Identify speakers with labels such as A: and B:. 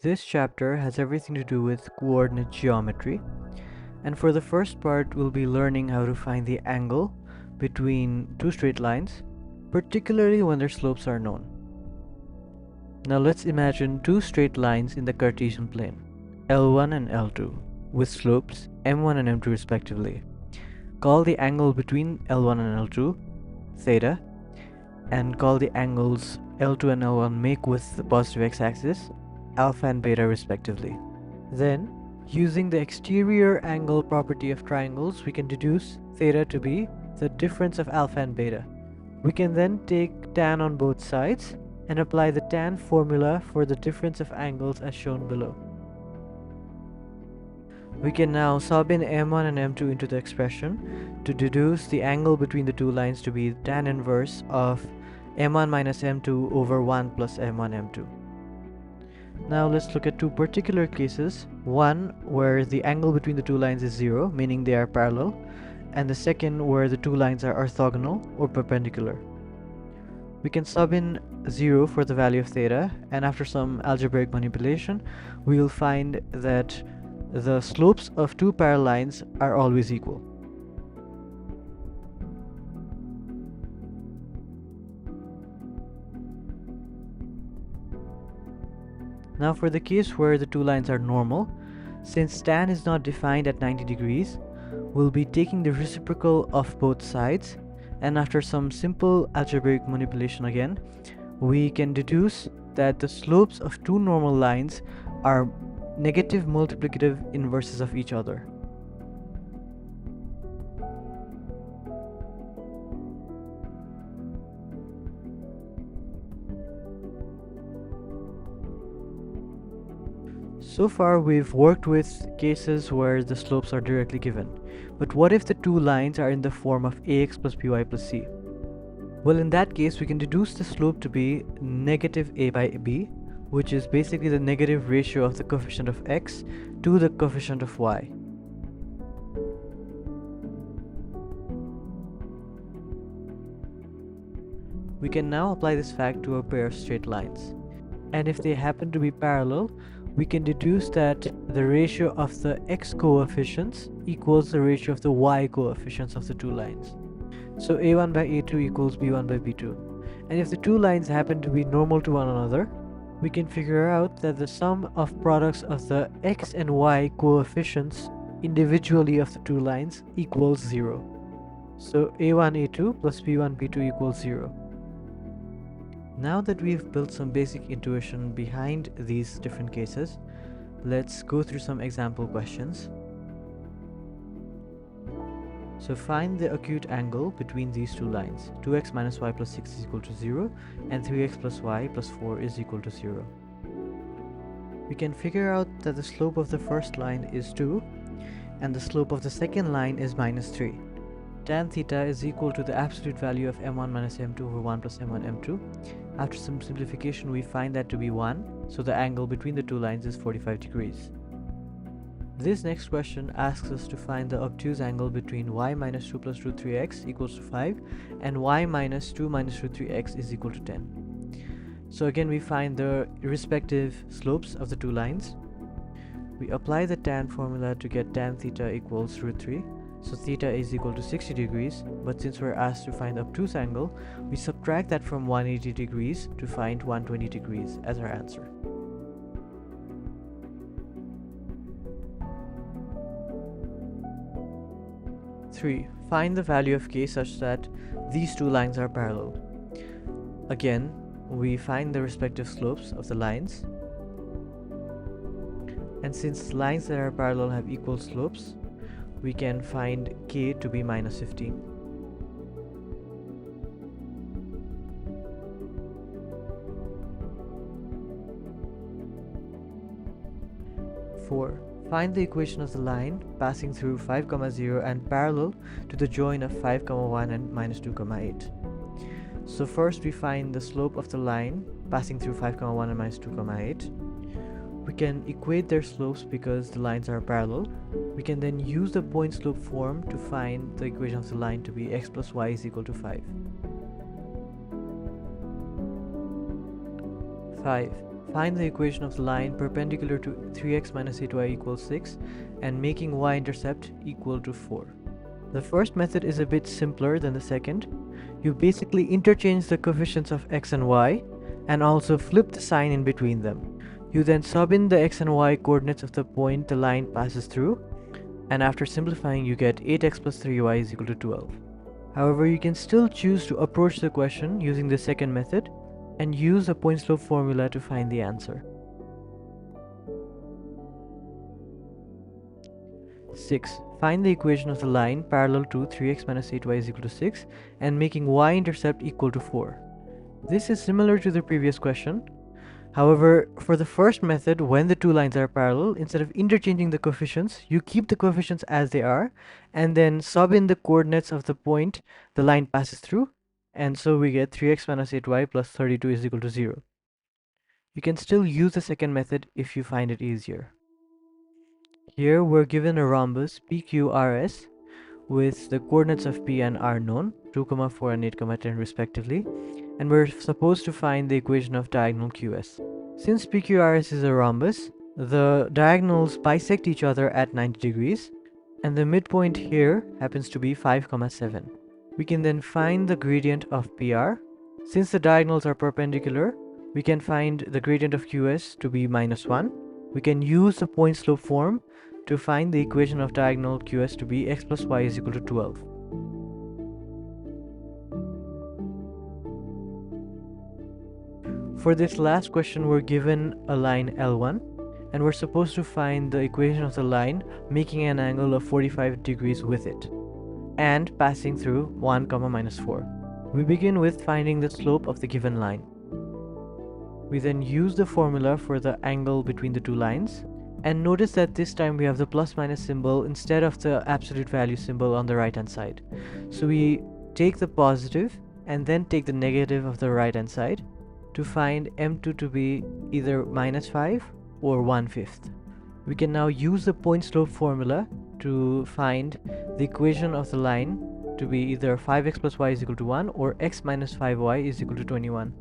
A: This chapter has everything to do with coordinate geometry, and for the first part we'll be learning how to find the angle between two straight lines, particularly when their slopes are known. Now let's imagine two straight lines in the Cartesian plane, L1 and L2, with slopes m1 and m2 respectively. Call the angle between L1 and L2 theta, and call the angles L2 and L1 make with the positive x-axis alpha and beta respectively. Then, using the exterior angle property of triangles, we can deduce theta to be the difference of alpha and beta. We can then take tan on both sides and apply the tan formula for the difference of angles as shown below. We can now sub in m1 and m2 into the expression to deduce the angle between the two lines to be tan inverse of m1 minus m2 over 1 plus m1 m2. Now let's look at two particular cases, one where the angle between the two lines is 0, meaning they are parallel, and the second where the two lines are orthogonal or perpendicular. We can sub in 0 for the value of theta, and after some algebraic manipulation, we will find that the slopes of two parallel lines are always equal. Now for the case where the two lines are normal, since tan is not defined at 90 degrees, we'll be taking the reciprocal of both sides, and after some simple algebraic manipulation again, we can deduce that the slopes of two normal lines are negative multiplicative inverses of each other. So far we've worked with cases where the slopes are directly given, but what if the two lines are in the form of ax plus by plus c? Well, in that case we can deduce the slope to be negative a by b, which is basically the negative ratio of the coefficient of x to the coefficient of y. We can now apply this fact to a pair of straight lines, and if they happen to be parallel, we can deduce that the ratio of the x coefficients equals the ratio of the y coefficients of the two lines. So a1 by a2 equals b1 by b2, and if the two lines happen to be normal to one another, we can figure out that the sum of products of the x and y coefficients individually of the two lines equals 0. So a1 a2 plus b1 b2 equals 0. Now that we've built some basic intuition behind these different cases, let's go through some example questions. So find the acute angle between these two lines. 2x minus y plus 6 is equal to 0 and 3x plus y plus 4 is equal to 0. We can figure out that the slope of the first line is 2 and the slope of the second line is minus 3. Tan theta is equal to the absolute value of m1 minus m2 over 1 plus m1 m2. After some simplification we find that to be 1, so the angle between the two lines is 45 degrees. This next question asks us to find the obtuse angle between y minus 2 plus root 3x equals to 5 and y minus 2 minus root 3x is equal to 10. So again we find the respective slopes of the two lines. We apply the tan formula to get tan theta equals root 3. So theta is equal to 60 degrees, but since we're asked to find the obtuse angle, we subtract that from 180 degrees to find 120 degrees as our answer. Find the value of k such that these two lines are parallel. Again, we find the respective slopes of the lines, and since lines that are parallel have equal slopes, we can find k to be minus 15. Find the equation of the line passing through 5, 0 and parallel to the join of 5, 1 and minus 2, 8. So first we find the slope of the line passing through 5, 1 and minus 2, 8. We can equate their slopes because the lines are parallel. We can then use the point slope form to find the equation of the line to be x plus y is equal to 5. find the equation of the line perpendicular to 3x minus 8y equals 6 and making y-intercept equal to 4. The first method is a bit simpler than the second. You basically interchange the coefficients of x and y and also flip the sign in between them. You then sub in the x and y coordinates of the point the line passes through, and after simplifying you get 8x plus 3y is equal to 12. However, you can still choose to approach the question using the second method and use the point slope formula to find the answer. 6. Find the equation of the line parallel to 3x minus 8y is equal to 6 and making y-intercept equal to 4. This is similar to the previous question. However, for the first method, when the two lines are parallel, instead of interchanging the coefficients, you keep the coefficients as they are and then sub in the coordinates of the point the line passes through, and so we get 3x minus 8y plus 32 is equal to 0. You can still use the second method if you find it easier. Here we're given a rhombus PQRS with the coordinates of P and R known, 2, 4 and 8, 10 respectively, and we're supposed to find the equation of diagonal QS. Since PQRS is a rhombus, the diagonals bisect each other at 90 degrees, and the midpoint here happens to be 5, 7. We can then find the gradient of PR. Since the diagonals are perpendicular, we can find the gradient of QS to be -1. We can use the point slope form to find the equation of diagonal QS to be x plus y is equal to 12. For this last question, we're given a line L1 and we're supposed to find the equation of the line making an angle of 45 degrees with it and passing through 1, -4. We begin with finding the slope of the given line. We then use the formula for the angle between the two lines, and notice that this time we have the plus minus symbol instead of the absolute value symbol on the right hand side. So we take the positive and then take the negative of the right hand side to find M2 to be either -5 or 1/5. We can now use the point slope formula to find the equation of the line to be either 5x plus y is equal to 1 or x minus 5y is equal to 21.